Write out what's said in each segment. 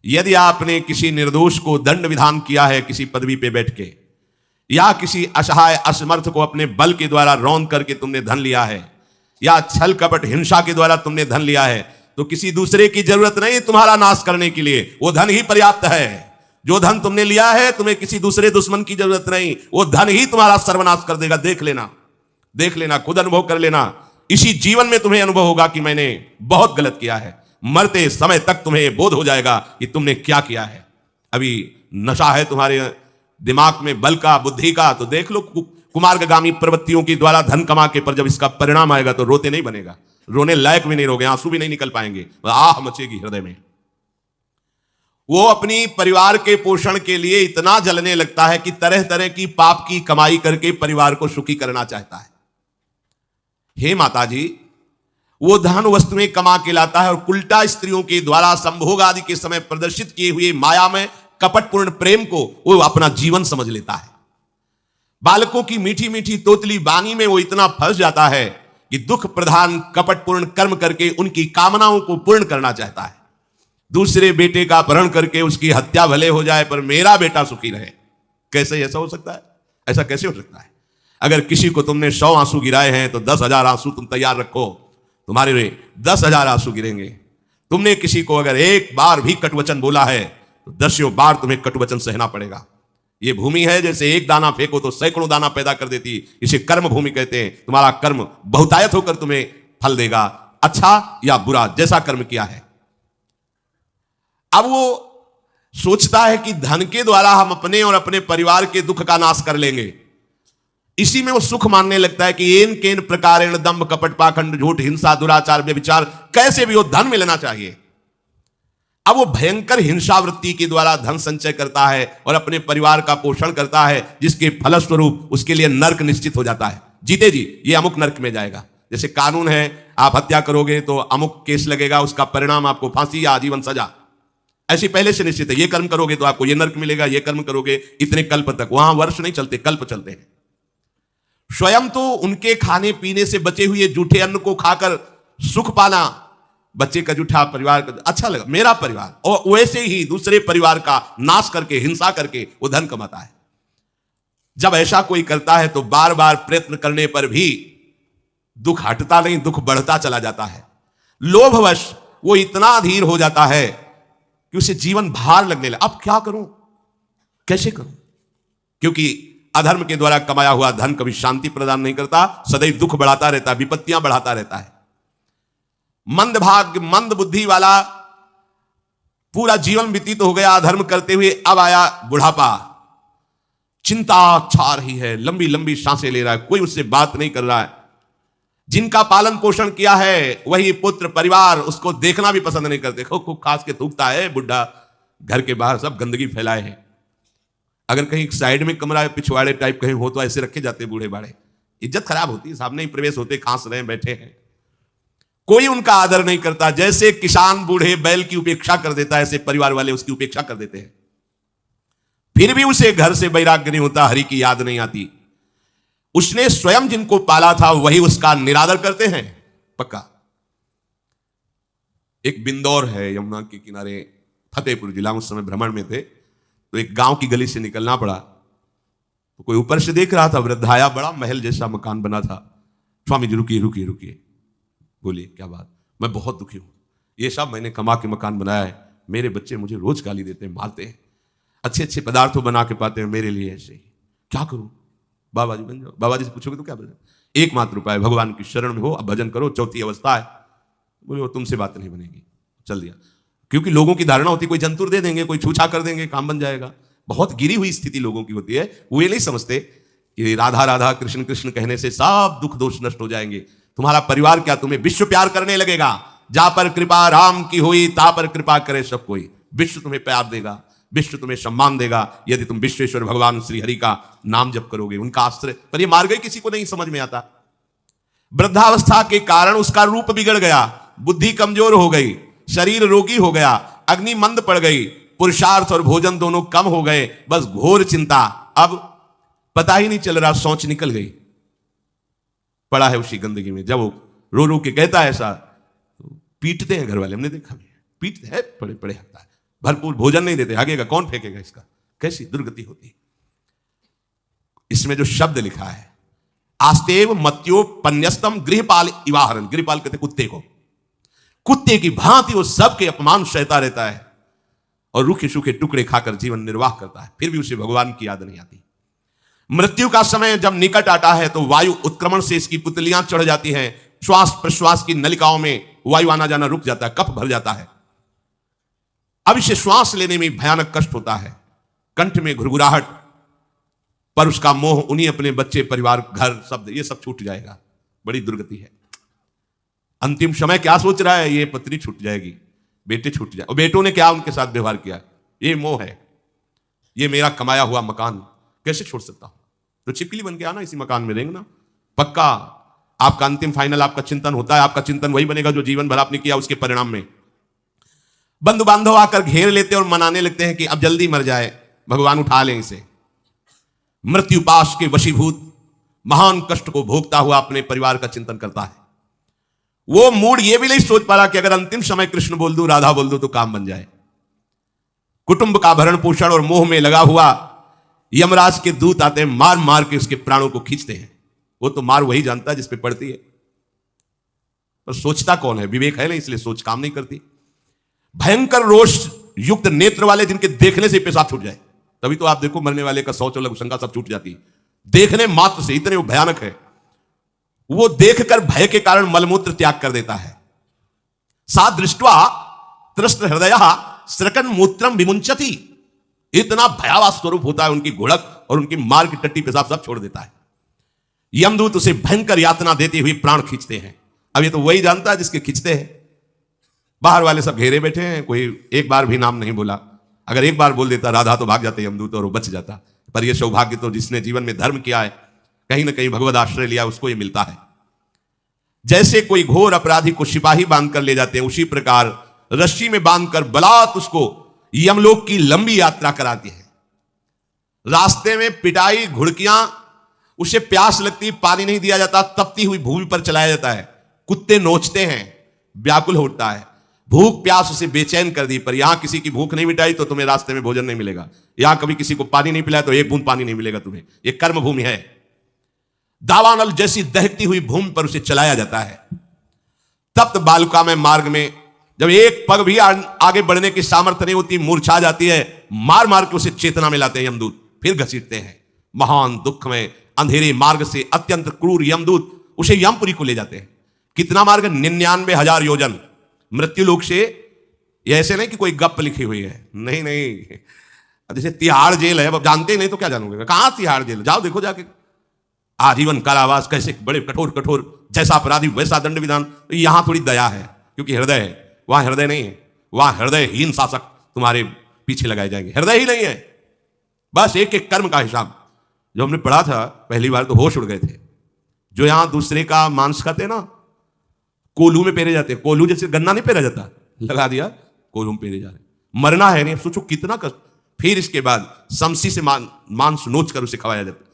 यदि आपने किसी निर्दोष को दंड विधान किया है किसी पदवी पे बैठ के, या किसी असहाय असमर्थ को अपने बल के द्वारा रौंद करके तुमने धन लिया है, या छल कपट हिंसा के द्वारा तुमने धन लिया है, तो किसी दूसरे की जरूरत नहीं तुम्हारा नाश करने के लिए, वो धन ही पर्याप्त है। जो धन तुमने लिया है तुम्हें किसी दूसरे दुश्मन की जरूरत नहीं, वो धन ही तुम्हारा सर्वनाश कर देगा। देख लेना, देख लेना, खुद अनुभव कर लेना। इसी जीवन में तुम्हें अनुभव होगा कि मैंने बहुत गलत किया है। मरते समय तक तुम्हें बोध हो जाएगा कि तुमने क्या किया है। अभी नशा है तुम्हारे दिमाग में, बल का, बुद्धि का, तो देख लो कुमार्गामी प्रवृत्तियों के द्वारा धन कमा के, पर जब इसका परिणाम आएगा तो रोते नहीं बनेगा, रोने लायक भी नहीं रहोगे, आंसू भी नहीं निकल पाएंगे, आह मचेगी हृदय में। वो अपनी परिवार के पोषण के लिए इतना जलने लगता है कि तरह तरह की पाप की कमाई करके परिवार को सुखी करना चाहता है। हे माता जी, वो धन वस्तुएं कमा के लाता है और उल्टा स्त्रियों के द्वारा संभोग आदि के समय प्रदर्शित किए हुए माया में कपटपूर्ण प्रेम को वो अपना जीवन समझ लेता है। बालकों की मीठी मीठी तोतली बानी में वो इतना फंस जाता है कि दुख प्रधान कपटपूर्ण कर्म करके उनकी कामनाओं को पूर्ण करना चाहता है। दूसरे बेटे का अपहरण करके उसकी हत्या भले हो जाए पर मेरा बेटा सुखी रहे। कैसे ऐसा हो सकता है? ऐसा कैसे हो सकता है? अगर किसी को तुमने 100 आंसू गिराए हैं तो 10,000 आंसू तुम तैयार रखो, तुम्हारे 10,000 आंसू गिरेंगे। तुमने किसी को अगर एक बार भी कटुवचन बोला है तो 10 बार तुम्हें कटुवचन सहना पड़ेगा। ये भूमि है, जैसे एक दाना फेंको तो सैकड़ों दाना पैदा कर देती, इसे कर्म भूमि कहते हैं। तुम्हारा कर्म बहुतायत होकर तुम्हें फल देगा, अच्छा या बुरा, जैसा कर्म किया है। अब वो सोचता है कि धन के द्वारा हम अपने और अपने परिवार के दुख का नाश कर लेंगे। इसी में वो सुख मानने लगता है कि एन केन प्रकारेण दंभ कपट पाखंड झूठ हिंसा दुराचार व्यभिचार, कैसे भी वो धन मिलना चाहिए। अब वो भयंकर हिंसा वृत्ति के द्वारा धन संचय करता है और अपने परिवार का पोषण करता है, जिसके फलस्वरूप उसके लिए नर्क निश्चित हो जाता है। जीते जी ये अमुक नर्क में जाएगा। जैसे कानून है, आप हत्या करोगे तो अमुक केस लगेगा, उसका परिणाम आपको फांसी या आजीवन सजा, ऐसी पहले से निश्चित है। ये कर्म करोगे तो आपको ये नर्क मिलेगा, ये कर्म करोगे इतने कल्प तक। वहां वर्ष नहीं चलते, कल्प चलते हैं। स्वयं तो उनके खाने पीने से बचे हुए जूठे अन्न को खाकर सुख पाना, बच्चे का जूठा, परिवार का अच्छा लगा, मेरा परिवार, और वैसे ही दूसरे परिवार का नाश करके, हिंसा करके वो धन कमाता है। जब ऐसा कोई करता है तो बार बार प्रयत्न करने पर भी दुख हटता नहीं, दुख बढ़ता चला जाता है। लोभवश वो इतना अधीर हो जाता है कि उसे जीवन भार लगने लगा। अब क्या करूं, कैसे करूं? क्योंकि अधर्म के द्वारा कमाया हुआ धन कभी शांति प्रदान नहीं करता, सदैव दुख बढ़ाता रहता है, विपत्तियां बढ़ाता रहता है। मंद भाग्य, मंद बुद्धि वाला पूरा जीवन व्यतीत हो गया अधर्म करते हुए, अब आया बुढ़ापा, चिंता छा रही है, लंबी लंबी सांसें ले रहा है, कोई उससे बात नहीं कर रहा है। जिनका पालन पोषण किया है वही पुत्र परिवार उसको देखना भी पसंद नहीं करते। खूब खास के थूकता है बुढ़ा, घर के बाहर सब गंदगी फैलाए हैं। अगर कहीं साइड में कमरा पिछवाड़े टाइप कहीं हो तो ऐसे रखे जाते बूढ़े बाड़े, इज्जत खराब होती है, सामने ही प्रवेश होते, खांस रहे हैं, बैठे हैं, कोई उनका आदर नहीं करता। जैसे किसान बूढ़े बैल की उपेक्षा कर देता है, ऐसे परिवार वाले उसकी उपेक्षा कर देते हैं। फिर भी उसे घर से वैराग्य नहीं होता, हरि की याद नहीं आती। उसने स्वयं जिनको पाला था वही उसका निरादर करते हैं, पक्का। एक बिंदौर है यमुना के किनारे, फतेहपुर जिला, उस समय भ्रमण में थे तो एक गांव की गली से निकलना पड़ा। तो कोई ऊपर से देख रहा था, वृद्धाया, बड़ा महल जैसा मकान बना था। स्वामी जी रुकिए रुकिए रुकिए, बोलिए क्या बात? मैं बहुत दुखी हूं, ये सब मैंने कमा के मकान बनाया है, मेरे बच्चे मुझे रोज गाली देते हैं, मारते हैं, अच्छे अच्छे पदार्थों बना के पाते हैं मेरे लिए, ऐसे ही क्या करूं? बाबा जी बन जाओ। बाबा जी से पूछोगे तो क्या बोले? एकमात्र उपाय भगवान की शरण में हो, अब भजन करो, चौथी अवस्था है। बोले वो तुमसे बात नहीं बनेगी, चल दिया। क्योंकि लोगों की धारणा होती है कोई जंतुर दे देंगे, कोई छूछा कर देंगे, काम बन जाएगा। बहुत गिरी हुई स्थिति लोगों की होती है। वो ये नहीं समझते कि राधा राधा कृष्ण कृष्ण कहने से सब दुख दोष नष्ट हो जाएंगे। तुम्हारा परिवार क्या तुम्हें विश्व प्यार करने लगेगा। जा पर कृपा राम की हुई, ता पर कृपा करे सब कोई। विश्व तुम्हें प्यार देगा, विश्व तुम्हें सम्मान देगा यदि तुम विश्वेश्वर भगवान श्री हरि का नाम जप करोगे, उनका आश्रय। पर ये मार्ग किसी को नहीं समझ में आता। वृद्धावस्था के कारण उसका रूप बिगड़ गया, बुद्धि कमजोर हो गई, शरीर रोगी हो गया, अग्नि मंद पड़ गई, पुरुषार्थ और भोजन दोनों कम हो गए, बस घोर चिंता। अब पता ही नहीं चल रहा, सोच निकल गई, पड़ा है उसी गंदगी में। जब वो रो के कहता है ऐसा, तो पीटते हैं घर वाले, हमने देखा भी, पीटते हैं, बड़े बड़े हकता है, भरपूर भोजन नहीं देते, भागेगा कौन, फेंकेगा इसका, कैसी दुर्गति होती। इसमें जो शब्द लिखा है, आस्तेव मत्योपन्यस्तम गृहपाल इवाहरन, गृहपाल कहते कुत्ते को, कुत्ते की भांति वो सबके अपमान सहता रहता है और रूखे सूखे टुकड़े खाकर जीवन निर्वाह करता है, फिर भी उसे भगवान की याद नहीं आती। मृत्यु का समय जब निकट आता है तो वायु उत्क्रमण से इसकी पुतलियां चढ़ जाती हैं, श्वास प्रश्वास की नलिकाओं में वायु आना जाना रुक जाता है, कफ भर जाता है। अब इसे श्वास लेने में भयानक कष्ट होता है, कंठ में घुरघुराहट, पर उसका मोह उन्हीं अपने बच्चे, परिवार, घर, शब्द, ये सब छूट जाएगा। बड़ी दुर्गति है। अंतिम समय क्या सोच रहा है, ये पत्नी छूट जाएगी, बेटे छूट जाए, और बेटों ने क्या उनके साथ व्यवहार किया, ये मोह है, ये मेरा कमाया हुआ मकान कैसे छोड़ सकता हूं, तो छिपकली बन के आना, इसी मकान में रहेंगे ना, पक्का आपका अंतिम फाइनल आपका चिंतन होता है, आपका चिंतन वही बनेगा जो जीवन भर आपने किया, उसके परिणाम में बंधु बांधव आकर घेर लेते और मनाने लगते हैं कि अब जल्दी मर जाए, भगवान उठा लें इसे। मृत्यु पाश के वशीभूत महान कष्ट को भोगता हुआ अपने परिवार का चिंतन करता है। वो मूड ये भी नहीं सोच पा रहा कि अगर अंतिम समय कृष्ण बोल दूं, राधा बोल दूं तो काम बन जाए। कुटुंब का भरण पोषण और मोह में लगा हुआ यमराज के दूत आते हैं, मार मार के उसके प्राणों को खींचते हैं। वो तो मार वही जानता है जिस पे पड़ती है, पर सोचता कौन है, विवेक है नहीं, इसलिए सोच काम नहीं करती। भयंकर रोष युक्त नेत्र वाले जिनके देखने से पेशाब छूट जाए, तभी तो आप देखो मरने वाले का शौच और लघुशंका सब छूट जाती है, देखने मात्र से, इतने वो भयानक है। वो देखकर भय के कारण मलमूत्र त्याग कर देता है। सा दृष्ट्वा त्रस्त हृदय स्रकन मूत्रम विमुंचति, इतना भयावह स्वरूप होता है उनकी घुड़क और उनकी मार की टट्टी पेशाब सब छोड़ देता है। यमदूत उसे भयंकर यातना देते हुए प्राण खींचते हैं। अब ये तो वही जानता है जिसके खींचते हैं। बाहर वाले सब घेरे बैठे हैं, कोई एक बार भी नाम नहीं बोला। अगर एक बार बोल देता राधा तो भाग जाते यमदूत और वो बच जाता। पर यह सौभाग्य तो जिसने जीवन में धर्म किया है, कहीं ना कहीं भगवद आश्रय लिया, उसको ये मिलता है। जैसे कोई घोर अपराधी को सिपाही बांधकर ले जाते हैं, उसी प्रकार रस्सी में बांधकर बलात् उसको यमलोक की लंबी यात्रा कराती है। रास्ते में पिटाई, घुड़कियां, उसे प्यास लगती, पानी नहीं दिया जाता, तपती हुई भूमि पर चलाया जाता है, कुत्ते नोचते हैं, व्याकुल होता है, भूख प्यास उसे बेचैन कर दी। पर यहां किसी की भूख नहीं मिटाई तो तुम्हें रास्ते में भोजन नहीं मिलेगा। यहां कभी किसी को पानी नहीं पिलाया तो एक बूंद पानी नहीं मिलेगा तुम्हें। यह कर्म भूमि है। दावानल जैसी दहकती हुई भूमि पर उसे चलाया जाता है। तप्त बालुका में मार्ग में जब एक पग भी आगे बढ़ने की सामर्थ्य नहीं होती, मूर्छा जाती है, मार मार के उसे चेतना में लाते हैं यमदूत, फिर घसीटते हैं। महान दुख में अंधेरे मार्ग से अत्यंत क्रूर यमदूत उसे यमपुरी को ले जाते हैं। कितना मार्ग? 99,000 योजन मृत्यु लोक से। यह ऐसे नहीं कि कोई गप लिखी हुई है, नहीं नहीं। जैसे तिहाड़ जेल है, अब जानते नहीं तो क्या जानोगे, कहां तिहाड़ जेल, जाओ देखो जाके। आजीवन कारावास, कैसे बड़े कठोर कठोर, जैसा अपराधी वैसा दंड विधान। यहां थोड़ी दया है क्योंकि हृदय है, वहां हृदय नहीं है। वहां हृदयहीन शासक तुम्हारे पीछे लगाए जाएंगे, हृदय ही नहीं है, बस एक एक कर्म का हिसाब। जो हमने पढ़ा था पहली बार तो होश उड़ गए थे। जो यहां दूसरे का मांस खाते ना, कोल्हू में पेरे जाते हैं। कोल्हू जैसे गन्ना नहीं पेरा जाता, लगा दिया कोल्हू में पेरे जा रहे। मरना है नहीं, सोचो कितना कष्ट। फिर इसके बाद शमशी से मांस नोच कर उसे खवाया जाता।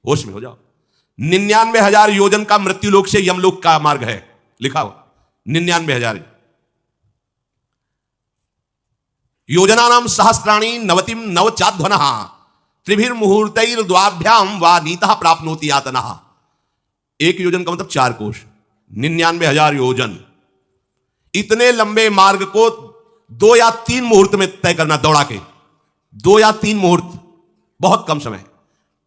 होश में हो जाओ। 99,000 योजन का मृत्यु लोक से यमलोक का मार्ग है, लिखा हो 99,000 योजना नाम सहस्राणी नवतिम नवचाध्वन त्रिभिर मुहूर्तैर द्वाभ्याम वा नीता प्राप्नोति यातना। एक योजन का मतलब 4 कोश, 99,000 योजन। इतने लंबे मार्ग को 2 या 3 मुहूर्त में तय करना, दौड़ा के 2 या 3 मुहूर्त, बहुत कम समय।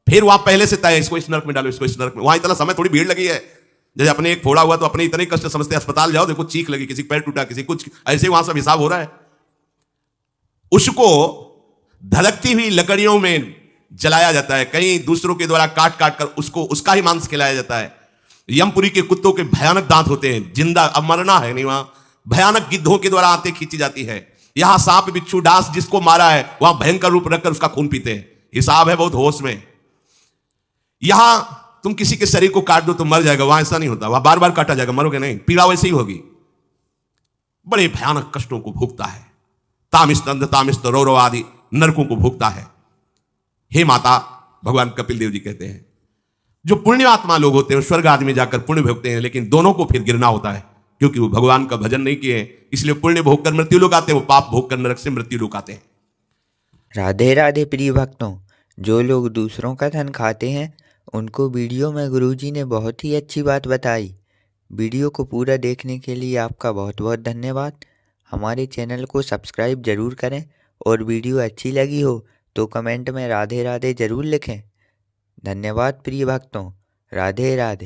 फिर वहां पहले से तय, इसको इस नरक में डालो, इसको इस नरक में। वहां इतना समय, थोड़ी भीड़ लगी है। जैसे अपने एक फोड़ा हुआ तो अपने इतने कष्ट समझते, अस्पताल जाओ देखो चीख लगी, किसी पैर टूटा, किसी कुछ, ऐसे वहां सब हिसाब हो रहा है। उसको धड़कती हुई लकड़ियों में जलाया जाता है, कहीं दूसरों के द्वारा काट काट कर उसको उसका ही मांस खिलाया जाता है। यमपुरी के कुत्तों के भयानक दांत होते हैं, जिंदा, अब मरना है नहीं। वहां भयानक गिद्धों के द्वारा आंतें खींची जाती है। यहां सांप बिच्छू डांस जिसको मारा है, वहां भयंकर रूप रखकर उसका खून पीते हैं। हिसाब है बहुत होश में। यहां तुम किसी के शरीर को काट दो तो मर जाएगा, वहां ऐसा नहीं होता। वहां बार बार काटा जाएगा, मरोगे नहीं, पीड़ा वैसे ही होगी। बड़े भयानक कष्टों को भोगता है। तामिस्तंध तामिस्त रौरव आदि नरकों को भोगता है। हे माता, भगवान कपिल देव जी कहते हैं, जो पुण्य आत्मा लोग होते हैं स्वर्ग आदि में जाकर पुण्य भोगते हैं, लेकिन दोनों को फिर गिरना होता है। क्योंकि वो भगवान का भजन नहीं किए, इसलिए पुण्य भोग कर मृत्यु लोक आते हैं, वो पाप भोग कर नरक से मृत्यु लोक आते हैं। राधे राधे प्रिय भक्तों, जो लोग दूसरों का धन खाते हैं उनको वीडियो में गुरुजी ने बहुत ही अच्छी बात बताई। वीडियो को पूरा देखने के लिए आपका बहुत बहुत धन्यवाद। हमारे चैनल को सब्सक्राइब जरूर करें और वीडियो अच्छी लगी हो तो कमेंट में राधे राधे जरूर लिखें। धन्यवाद प्रिय भक्तों। राधे राधे।